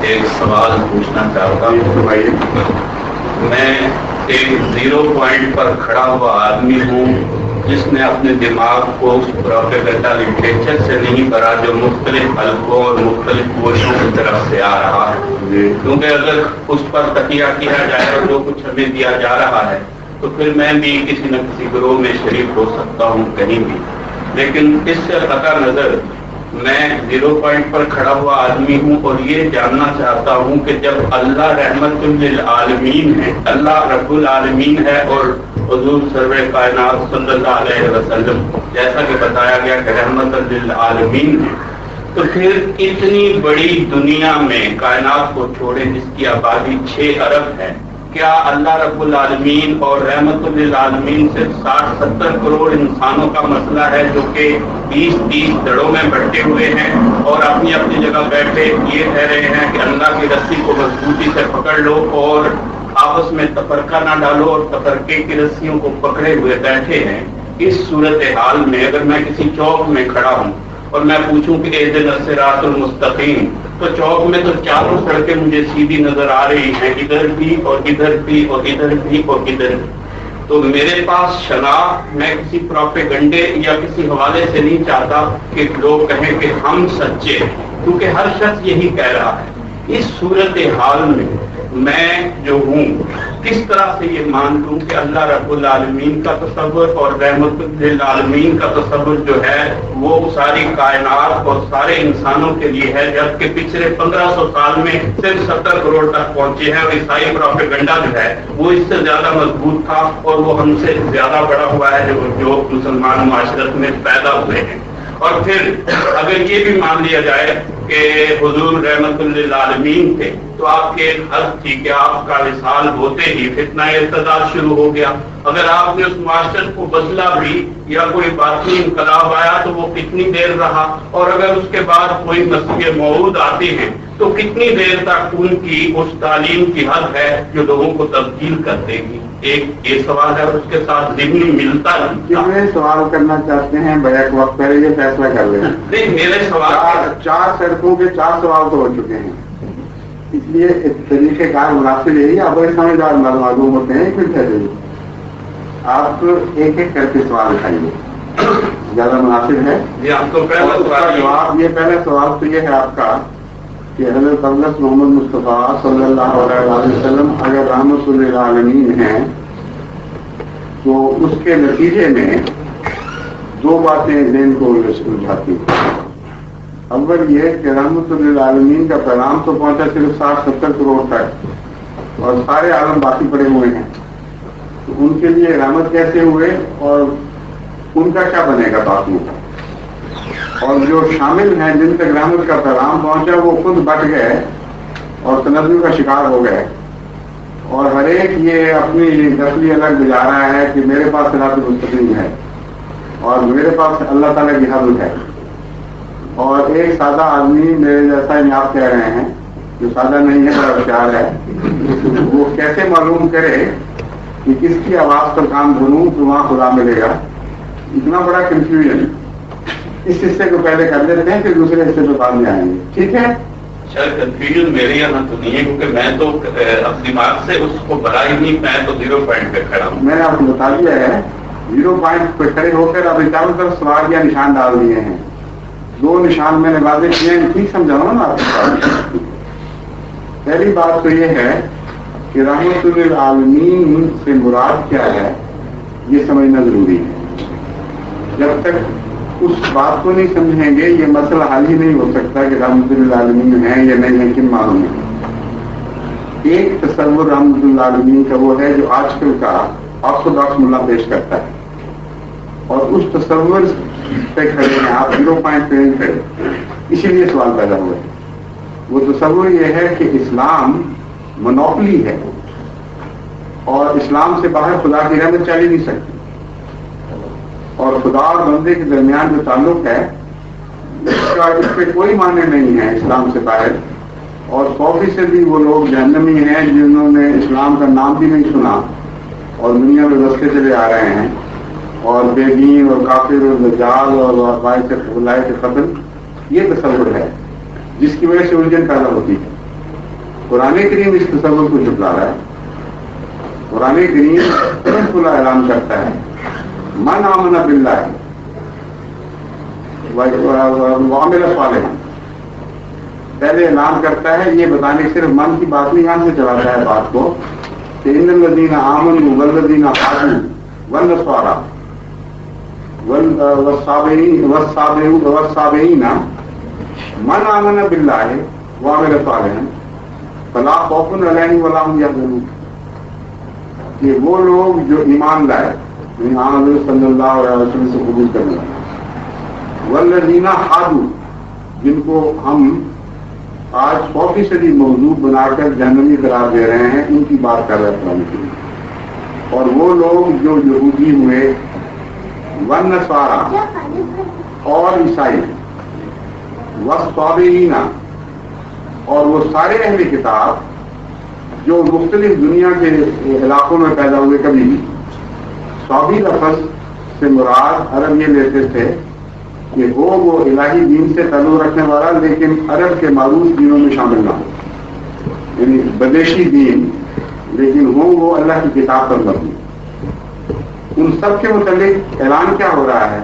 ایک سوال پوچھنا چاہتا ہوں. میں ایک 0 پوائنٹ پر کھڑا ہوا آدمی ہوں جس نے اپنے دماغ کو اس پروپیگنڈا لٹریچر سے نہیں بھرا جو مختلف حلقوں اور مختلف کوششوں کی طرف سے آ رہا ہے. کیونکہ اگر اس پر تکیہ کیا جائے اور جو کچھ ہمیں دیا جا رہا ہے تو پھر میں بھی کسی نہ کسی گروہ میں شریک ہو سکتا ہوں کہیں بھی. لیکن اس سے قطع نظر میں 0 پوائنٹ پر کھڑا ہوا آدمی ہوں اور یہ جاننا چاہتا ہوں کہ جب اللہ رحمت للعالمین ہے, اللہ رب العالمین ہے اور حضور سرور کائنات صلی اللہ علیہ وسلم جیسا کہ بتایا گیا کہ رحمت للعالمین ہے, تو پھر اتنی بڑی دنیا میں کائنات کو چھوڑے جس کی آبادی 6 ارب ہے, کیا اللہ رب العالمین اور رحمت للعالمین سے 60-70 کروڑ انسانوں کا مسئلہ ہے جو کہ 20-30 دڑوں میں بٹے ہوئے ہیں اور اپنی اپنی جگہ بیٹھے یہ کہہ رہے ہیں کہ اللہ کی رسی کو مضبوطی سے پکڑ لو اور آپس میں تفرقہ نہ ڈالو اور تفرقے کی رسیوں کو پکڑے ہوئے بیٹھے ہیں. اس صورتحال میں اگر میں کسی چوک میں کھڑا ہوں اور میں پوچھوں کہ اہدنا الصراط المستقیم, تو چوک میں تو چاروں سڑکیں مجھے سیدھی نظر آ رہی ہیں, ادھر بھی اور ادھر بھی اور ادھر بھی اور ادھر بھی. تو میرے پاس شناخت میں کسی پروپیگنڈے یا کسی حوالے سے نہیں چاہتا کہ لوگ کہیں کہ ہم سچے ہیں, کیونکہ ہر شخص یہی کہہ رہا ہے. اس صورتحال میں جو ہوں کس طرح سے یہ مان لوں کہ اللہ رب العالمین کا تصور اور رحمت للعالمین کا تصور جو ہے وہ ساری کائنات اور سارے انسانوں کے لیے ہے, جبکہ پچھلے 1500 سال میں صرف 70 کروڑ تک پہنچے ہیں اور عیسائی پروپیگنڈا جو ہے وہ اس سے زیادہ مضبوط تھا اور وہ ہم سے زیادہ بڑا ہوا ہے جو مسلمان معاشرت میں پیدا ہوئے ہیں. اور پھر اگر یہ بھی مان لیا جائے کہ حضور رحمت للعالمین تھے تو آپ کے ایک حد تھی کہ آپ کا وصال ہوتے ہی فتنہ ارتداد شروع ہو گیا. اگر آپ نے اس معاشرت کو بدلا بھی یا کوئی باطنی انقلاب آیا تو وہ کتنی دیر رہا, اور اگر اس کے بعد کوئی مسیح موعود آتے ہیں تو کتنی دیر تک ان کی اس تعلیم کی حد ہے جو لوگوں کو تبدیل کر دے گی. ایک یہ سوال ہے اور اس کے ساتھ ضمنی ملتا نہیں. سوال کرنا چاہتے ہیں بیک وقت پہلے یہ فیصلہ کر لیں. نہیں, میرے سوال 4 سڑکوں کے 4 سوال تو ہو چکے ہیں, اس لیے طریقہ کار مناسب یہی آپ بڑے سمجھدار معلوم ہوتے ہیں. پھر کہتے آپ ایک ایک کر کے سوال اٹھائیے, زیادہ مناسب ہے. جواب یہ پہلا سوال تو یہ ہے آپ کا کہ حضرت محمد مصطفیٰ صلی اللہ علیہ وسلم اگر رحمت للعالمین ہیں تو اس کے نتیجے میں 2 باتیں ذہن کو الجھاتی ہیں. اول یہ کہ رحمت للعالمین کا پیغام تو پہنچا صرف 60-70 کروڑ تک اور سارے عالم باقی پڑے ہوئے ہیں, تو ان کے لیے رحمت کیسے ہوئے اور ان کا کیا بنے گا باقی. اور جو شامل ہیں جن تک رحمت کا پیغام پہنچا وہ خود بٹ گئے اور تنزع کا شکار ہو گئے, اور ہر ایک یہ اپنی نسلی الگ بجا رہا ہے کہ میرے پاس صراط مستقیم ہے اور میرے پاس اللہ تعالیٰ کی حبل ہے. اور ایک سادہ آدمی میرے جیسا ہی آپ کہہ رہے ہیں جو سادہ نہیں ہے بڑا ہوشیار ہے, وہ کیسے معلوم کرے کہ کس کی آواز پر کام دھنوں تو وہاں خدا ملے گا. اتنا بڑا کنفیوژن. اس حصے کو پہلے کر لیتے ہیں پھر دوسرے حصے پہ بعد میں آئیں گے, ٹھیک ہے. سر کنفیوژن میرے یہاں تو نہیں ہے کیونکہ میں تو اپنے دماغ سے اس کو بھرا ہی نہیں, میں تو 0 پوائنٹ پہ کھڑا ہوں. میں نے آپ کو بتا دیا ہے 0 پوائنٹ پہ کھڑے ہو کر اب چاروں طرف سوال یا نشان ڈال دیے ہیں. 2 نشان میں نے واضح کیے ہیں, ٹھیک سمجھا نا آپ کو. پہلی بات تو یہ ہے کہ رحمت للعالمین سے مراد کیا ہے یہ سمجھنا ضروری ہے. جب تک اس بات کو نہیں سمجھیں گے یہ مسئلہ حل ہی نہیں ہو سکتا کہ رحمت للعالمین ہیں یا نہیں ہے, کن معنوں میں. ایک تصور رحمت للعالمین کا وہ ہے جو آج کل کا آرتھوڈاکس ملا پیش کرتا ہے, اور اس تصور پہ کھڑے ہیں آپ 0 پوائنٹ پہ کھڑے, اسی لیے سوال پیدا ہوا ہے. وہ تصور یہ ہے کہ اسلام منوپلی ہے اور اسلام سے باہر خدا کی رحمت چل ہی نہیں سکتی, اور خدا اور بندے کے درمیان جو تعلق ہے اس پہ کوئی معنی نہیں ہے اسلام سے باہر. اور 100% وہ لوگ جہنمی ہیں جنہوں نے اسلام کا نام بھی نہیں سنا اور دنیا میں رستے چلے آ رہے ہیں, اور بے دین اور کافر اور دجال اور باعث خلائے کے قتل, یہ تصور ہے جس کی وجہ سے الجھن پیدا ہوتی ہے. قرآن کریم اس تصور کو جھٹلا رہا ہے. قرآن کریم کھلا اعلان کرتا ہے من آمن باللہ وعمل صالحا. پہلے اعلان کرتا ہے، یہ بتانے صرف من کی بات نہیں، یہاں سے چلاتا ہے بات کو کہ ان الذین آمنوا والذین ہادوا والنصارى والصابئین من آمن باللہ وعمل صالحا فلا خوف علیہم ولا هم یحزنون. کہ وہ لوگ جو ایمان لائے، یعنی حضرت صلی اللہ علیہ وسلم سے قبول کرنے والے، والذین ہادوا، جن کو ہم آج 100% موضوع بنا کر جہنمی قرار دے رہے ہیں، ان کی بات کر رہے ہیں. اور وہ لوگ جو یہودی ہوئے، والنصارى اور عیسائی، والصابئین اور وہ سارے اہل کتاب جو مختلف دنیا کے علاقوں میں پیدا ہوئے. کبھی بھی صابی لفظ سے مراد عرب یہ لیتے تھے کہ وہ الہی دین سے تعلق رکھنے والا لیکن عرب کے معروف دینوں میں شامل نہ ہو، یعنی بدیشی دین، لیکن وہ اللہ کی کتاب پر مبنی. ان سب کے متعلق اعلان کیا ہو رہا ہے؟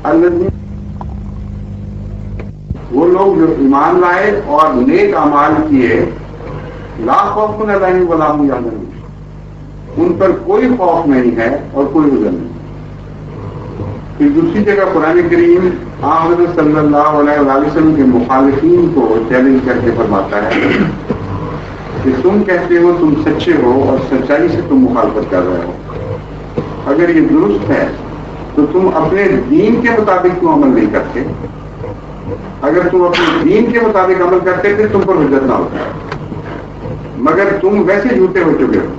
الذین، وہ لوگ جو ایمان لائے اور نیک اعمال کیے، لا خوف علیہم ولا هم یحزنون، ان پر کوئی خوف نہیں ہے اور کوئی حزن نہیں. پھر دوسری جگہ قرآن کریم حضرت صلی اللہ علیہ وسلم کے مخالفین کو چیلنج کر کے فرماتا ہے کہ تم کہتے ہو تم سچے ہو اور سچائی سے تم مخالفت کر رہے ہو. اگر یہ درست ہے تو تم اپنے دین کے مطابق کیوں عمل نہیں کرتے؟ اگر تم اپنے دین کے مطابق عمل کرتے تھے تم پر حجت نہ ہوتا، مگر تم ویسے جھوٹے ہو چکے ہو،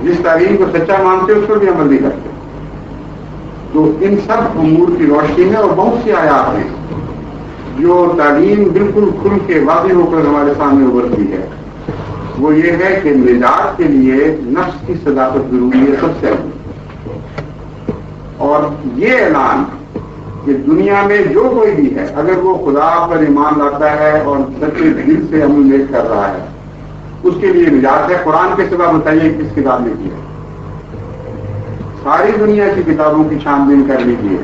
جس تعلیم کو سچا مانتے ہو اس پر بھی عمل نہیں کرتے. تو ان سب امور کی روشنی میں اور بہت سی آیات ہیں جو تعلیم بالکل کھل کے واضح ہو کر ہمارے سامنے ابھرتی ہے. وہ یہ ہے کہ نجات کے لیے نفس کی صداقت ضروری ہے سب سے اہم. اور یہ اعلان کہ دنیا میں جو کوئی بھی ہے اگر وہ خدا پر ایمان لاتا ہے اور سچے دل سے عمل نیک کر رہا ہے اس کے لیے نجات ہے. قرآن کے سوا بتائیے کس کتاب نے کی ہے؟ ساری دنیا کی کتابوں کی چھان بین کر لیجیے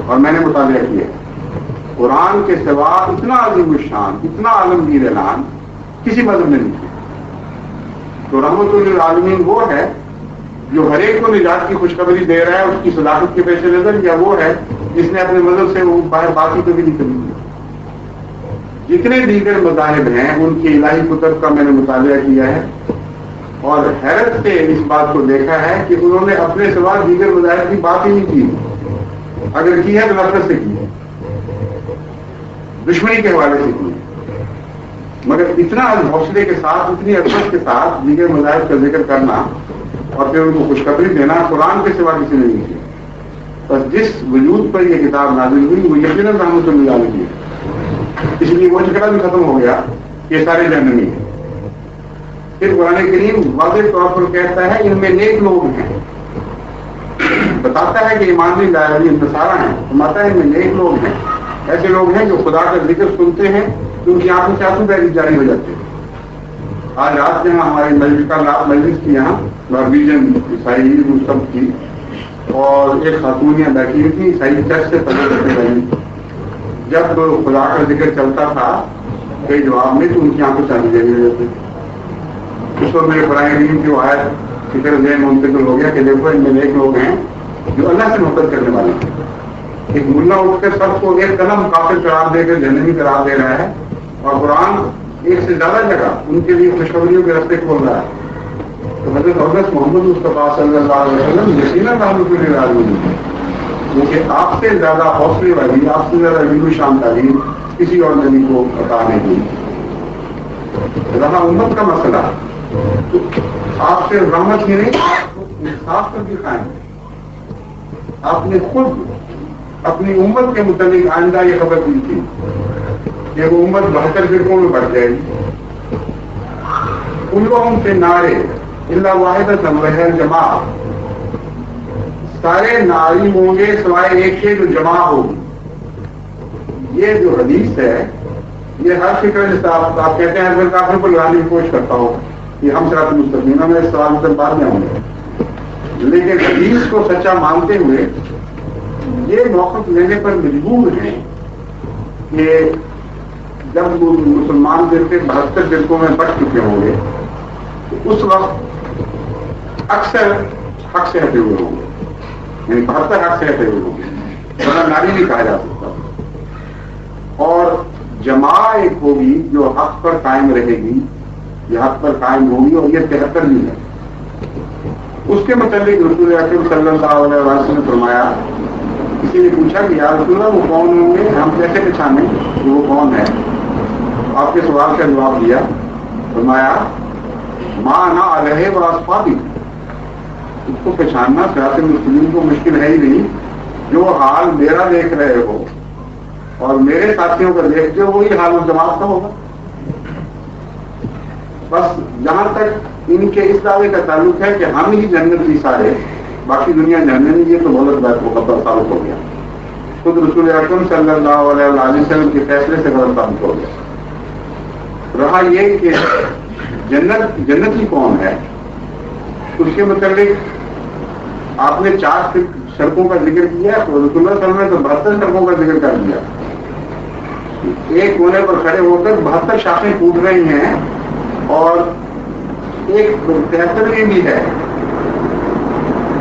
اور میں نے مطالعہ کیا ہے، قرآن کے سوا اتنا عظیم الشان، اتنا عالمگیر اعلان کسی مذہب نے نہیں کیا. تو رحمت للعالمین وہ ہے جو ہر ایک کو نجات کی خوشخبری دے رہا ہے اس کی صداقت کے پیش نظر، یا وہ ہے جس نے اپنے مذہب سے وہ باہر باقی کو بھی نہیں کری. جتنے دیگر مذاہب ہیں ان کی الہی کتب کا میں نے مطالعہ کیا ہے اور حیرت سے اس بات کو دیکھا ہے کہ انہوں نے اپنے سوا دیگر مذاہب کی بات ہی نہیں کی. اگر کی ہے تو نفرت سے کی ہے، دشمنی کے حوالے سے کی ہے. مگر اتنا حوصلے کے ساتھ، اتنی عظمت کے ساتھ دیگر مذاہب کا ذکر کرنا اور پھر ان کو خوشخبری دینا قرآن کے سوا کسی نے نہیں کیا. بس جس وجود پر یہ کتاب نازل ہوئی وہ یقیناً رحمت اللہ علیہ کی ہے، اس لیے وہ جھگڑا بھی ختم ہو گیا، یہ سارے جہنمی ہیں. پھر قرآن کریم واضح طور پر کہتا ہے ان میں نیک لوگ ہیں، بتاتا ہے کہ ایمان نہیں لائے والی انتصارہ ہیں، فرماتا ہے ان میں نیک لوگ ہیں، ایسے لوگ ہیں جو خدا کا ذکر سنتے ہیں تو ان کی آنکھوں سے آنسو بہنے جاری ہو جاتے ہیں. آج رات جہاں ہماری مجلس کا رات مجلس کی یہاں نارویجن عیسائی سب کی، اور ایک خاتون یہاں بیٹھی ہوئی تھی عیسائی چرچ سے پہلے کرنے والی، جب خدا کا ذکر چلتا تھا کئی جواب میں تو ان کی آنکھوں سے آنسو جاری ہو جاتے. اس وقت میرے قرآن کریم کی آیت فکر ذہن منتقل ہو گیا کہ دیکھو ان میں نیک لوگ ہیں جو اللہ سے محبت کرنے والے ہیں. ایک ملا اٹھ کر سب کو ایک قلم کافر قرار دے کر جہنمی قرار دے رہا ہے اور قرآن ایک سے زیادہ جگہ ان کے لیے خوشخبریوں کے راستے کھول رہا ہے. تو حضرت حضرت محمد مصطفیٰ صلی اللہ علیہ وسلم یقیناً رحمت للعالمین ہے، کیونکہ آپ سے زیادہ حوصلے والی، آپ سے زیادہ علم و شان تعلیم کسی اور نبی کو عطا نہیں ہوئی. رہا امت کا مسئلہ تو آپ سے رحمت ہی نہیں، آپ کو انصاف پر بھی قائم ہے. آپ نے خود اپنی امت کے متعلق آئندہ یہ خبر دی تھی کہ وہ امت 72 فرقوں میں بڑھ جائے گی. کلہم فی النار الا واحدۃ وہی الجماعۃ، سارے ناری ہوں گے سوائے ایک کے جو جماع ہوگی. یہ جو حدیث ہے یہ ہر فکر جیسا آپ کہتے ہیں اگر کافر کو لگانے کی کوشش کرتا ہو کہ ہم صراط مستقیم میں اس سوال سے بعد میں ہوں گے، لیکن حدیث کو سچا مانتے ہوئے یہ موقف لینے پر مجبور ہیں کہ جب مسلمان فرقے 72 فرقوں میں بٹ چکے ہوں گے تو اس وقت اکثر حق سے ہٹے ہوئے ہوں گے، یعنی 72 حق سے ہٹے ہوئے ہوں گے، ورنہ ناری نہیں کہا جا سکتا، اور جماعت ایک ہوگی جو حق پر قائم رہے گی، یہ حق پر قائم ہوگی، اور یہ 73 بھی ہے۔ اس کے متعلق رسول اکرم صلی اللہ علیہ وسلم نے فرمایا، کسی نے پوچھا کہ یا رسول اللہ وہ کون ہوں گے، ہم کیسے پہچانیں کہ وہ کون ہے؟ آپ کے سوال کا جواب دیا، فرمایا ما انا علیہ و اصحابی، اس کو پہچاننا صراط مستقیم کو مشکل ہے ہی نہیں، جو حال میرا دیکھ رہے ہو اور میرے ساتھیوں کا دیکھتے ہو وہی حال اس جماعت کا ہوگا۔ بس جہاں تک ان کے اس دعوے کا تعلق ہے کہ ہم ہی جنت ہی سارے، باقی دنیا جہنم، یہ تو غلط بات مقدر ثابت ہو گیا، خود رسول اکرم صلی اللہ علیہ وسلم کے فیصلے سے غلط ثابت ہو گیا۔ رہا یہ کہ جنتی کون ہے، اس کے متعلق آپ نے 4 سڑکوں کا ذکر کیا، تو رسول اللہ صلی اللہ علیہ وسلم نے تو 72 سڑکوں کا ذکر کر دیا۔ ایک کونے پر کھڑے ہو کر 72 شاخیں ٹوٹ رہی ہیں اور ایک 73 بھی ہے،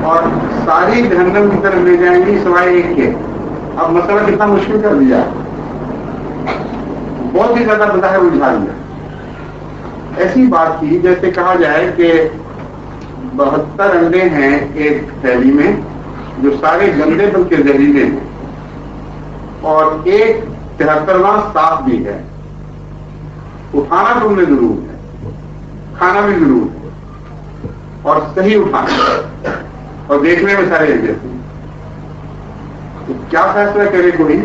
اور ساری جہنم کی طرف لے جائیں گی سوائے ایک کے۔ اب مسئلہ کتنا مشکل کر دیا، بہت ہی زیادہ بظاہر الجھا دیا۔ ایسی بات کی جیسے کہا جائے کہ 72 انڈے ہیں ایک تھیلی میں جو سارے گندے بلکہ زہریلے ہیں، اور ایک 73واں صاف بھی ہے۔ اٹھانا تم نے ضرور ہے، کھانا بھی ضرور ہے، اور صحیح اٹھانا، اور دیکھنے میں سارے ایک جیسے۔ تو کیا فیصلہ کرے کوئی؟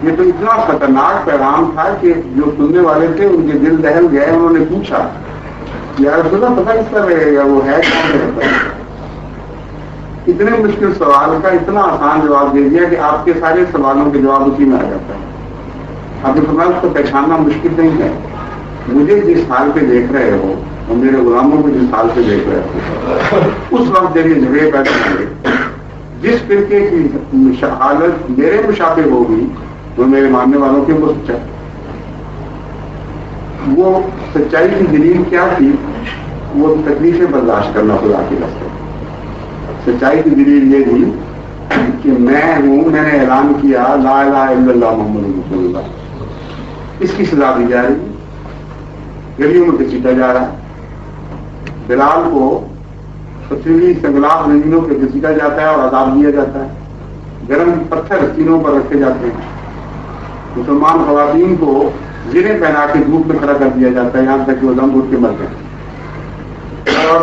یہ تو اتنا خطرناک پیغام تھا کہ جو سننے والے تھے ان کے دل دہل گئے۔ انہوں نے پوچھا یا رسول اللہ پتہ کس طرح رہے گا، وہ ہے کون رہتا ہے؟ اتنے مشکل سوال کا اتنا آسان جواب دے دیا کہ آپ کے سارے سوالوں کے جواب اسی میں آ جاتا ہے۔ آپ نے فرمایا اس کو پہچاننا مشکل نہیں ہے، مجھے جس حال پہ دیکھ رہے ہو اور میرے غلاموں کو جس حال پہ دیکھ رہے ہو، اس وقت جب یہ جھگڑے پیدا ہوں گے، جس فرقے کی حالت میرے مشابہ ہوگی وہ میرے ماننے والوں کے وہ سچائی۔ وہ سچائی کی دلیل کیا تھی؟ وہ تکلیفیں برداشت کرنا خدا کے راستے۔ سچائی کی دلیل یہ تھی کہ میں ہوں، میں نے اعلان کیا لا الہ الا اللہ محمد رسول اللہ، اس کی سزا دی جا رہی ہے، گلیوں میں گھسیٹا جا رہا ہے، بلال کو پتھریلی سنگلاخ زمینوں پہ گھسیٹا جاتا ہے اور عذاب دیا جاتا ہے، گرم پتھر سینوں پر رکھے جاتے ہیں، مسلمان خواتین کو زریں پہنا کے دھوپ میں کھڑا کر دیا جاتا ہے یہاں تک کہ وہ دم گھٹ کے مر جائیں، اور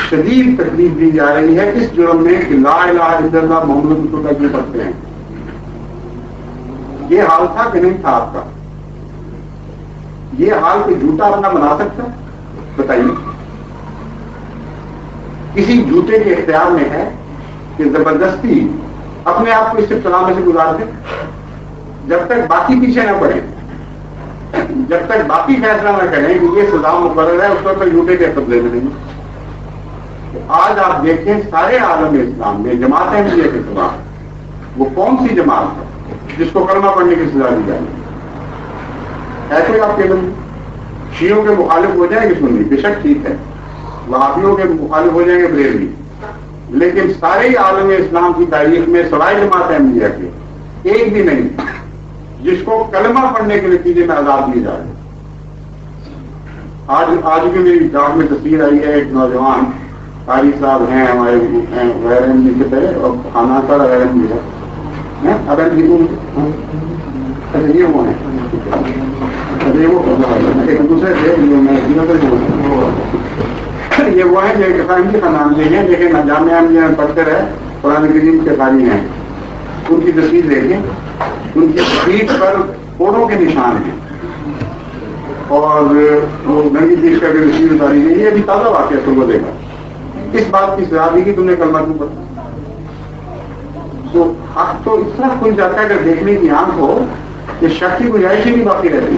شدید تکلیف دی جا رہی ہے اس جرم میں کہ لا الہ الا اللہ محمد رسول اللہ یہ پڑھتے ہیں۔ یہ حال تھا کہ نہیں تھا آپ کا؟ یہ حال کوئی جوتا اپنا بنا سکتا؟ بتائیے، کسی جوتے کے اختیار میں ہے کہ زبردستی اپنے آپ کو اس ابتلا میں سے گزار دے؟ جب تک باقی پیچھے نہ پڑے، جب تک باقی فیصلہ نہ کریں کہ یہ سزا مقرر ہے، اس وقت جوتے کے قبضے میں نہیں۔ آج آپ دیکھیں سارے عالم اسلام میں جماعت احمدیہ کے خلاف وہ کون سی جماعت ہے جس کو کلمہ پڑھنے کی سزا دی جائے؟ ایسے آپ کے شیعوں کے مخالف ہو جائیں گے سنی، بے شک ٹھیک ہے، وہابیوں کے مخالف ہو جائیں گے بریلوی، لیکن سارے عالم اسلام کی تاریخ میں سوائے جماعت احمدیہ کے ایک بھی نہیں جس کو کلمہ پڑھنے کے نتیجے میں عذاب دیے جا رہے۔ آج بھی میری گاؤں میں تصویر آئی ہے، ایک نوجوان قاری صاحب ہیں ہمارے غیر احمدی کے پہ، اور خانہ کا غیر احمدی ہے، اگر یہ وہ ہیں ایک دوسرے سے یہ وہ ہیں جو ایک احمدی کا نام لیں گے، لیکن جامعہ احمدیہ میں پڑھتے رہے، قرآن کریم کے قاری ہیں، ان کی تصویر دیکھیں، ان کی پیٹھ پر کوڑوں کے نشان ہیں، اور وہ ننگی پیش کر کے تصویر اتاری گئی۔ یہ ابھی تازہ واقعہ تم کو دیکھا، اس بات کی سزا دی کہ تم نے کلمہ کیوں پڑھا؟ تو حق تو اس طرح کھل جاتا ہے اگر دیکھنے کی آنکھ ہو کہ شک کی گنجائش ہی نہیں باقی رہتی۔